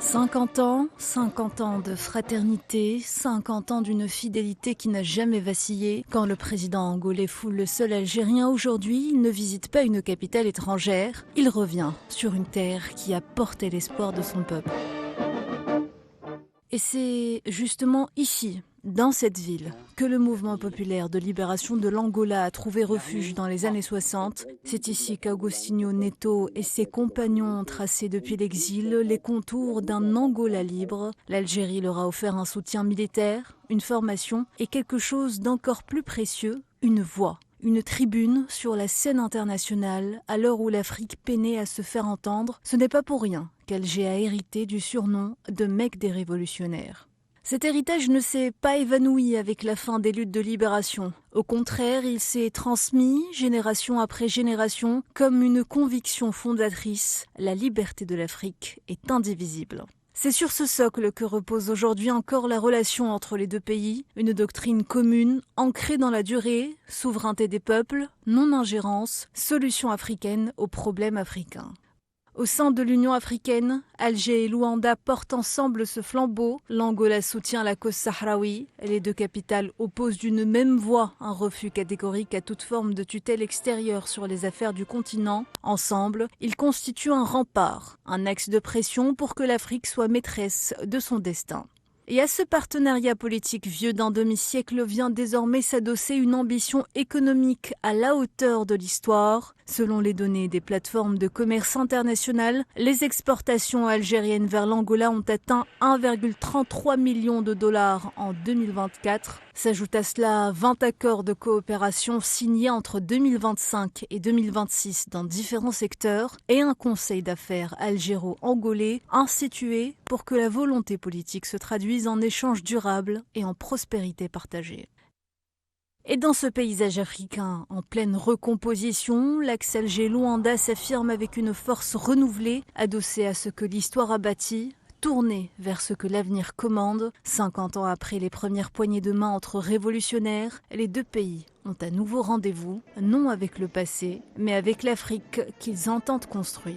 50 ans de fraternité, 50 ans d'une fidélité qui n'a jamais vacillé. Quand le président angolais foule le sol algérien aujourd'hui, il ne visite pas une capitale étrangère, il revient sur une terre qui a porté l'espoir de son peuple. Et c'est justement ici, dans cette ville, que le mouvement populaire de libération de l'Angola a trouvé refuge dans les années 60. C'est ici qu'Agostinho Neto et ses compagnons ont tracé depuis l'exil les contours d'un Angola libre. L'Algérie leur a offert un soutien militaire, une formation et quelque chose d'encore plus précieux, une voix. Une tribune sur la scène internationale à l'heure où l'Afrique peinait à se faire entendre. Ce n'est pas pour rien qu'Alger a hérité du surnom de Mecque des révolutionnaires. Cet héritage ne s'est pas évanoui avec la fin des luttes de libération. Au contraire, il s'est transmis génération après génération comme une conviction fondatrice. La liberté de l'Afrique est indivisible. C'est sur ce socle que repose aujourd'hui encore la relation entre les deux pays, une doctrine commune, ancrée dans la durée, souveraineté des peuples, non-ingérence, solution africaine aux problèmes africains. Au sein de l'Union africaine, Alger et Luanda portent ensemble ce flambeau. L'Angola soutient la cause sahraoui. Les deux capitales opposent d'une même voix un refus catégorique à toute forme de tutelle extérieure sur les affaires du continent. Ensemble, ils constituent un rempart, un axe de pression pour que l'Afrique soit maîtresse de son destin. Et à ce partenariat politique vieux d'un demi-siècle vient désormais s'adosser une ambition économique à la hauteur de l'histoire. Selon les données des plateformes de commerce international, les exportations algériennes vers l'Angola ont atteint 1,33 million de dollars en 2024. S'ajoute à cela 20 accords de coopération signés entre 2025 et 2026 dans différents secteurs et un conseil d'affaires algéro-angolais institué pour que la volonté politique se traduise en échanges durables et en prospérité partagée. Et dans ce paysage africain en pleine recomposition, l'axe Alger-Luanda s'affirme avec une force renouvelée, adossée à ce que l'histoire a bâti, tournée vers ce que l'avenir commande. 50 ans après les premières poignées de main entre révolutionnaires, les deux pays ont à nouveau rendez-vous, non avec le passé, mais avec l'Afrique qu'ils entendent construire.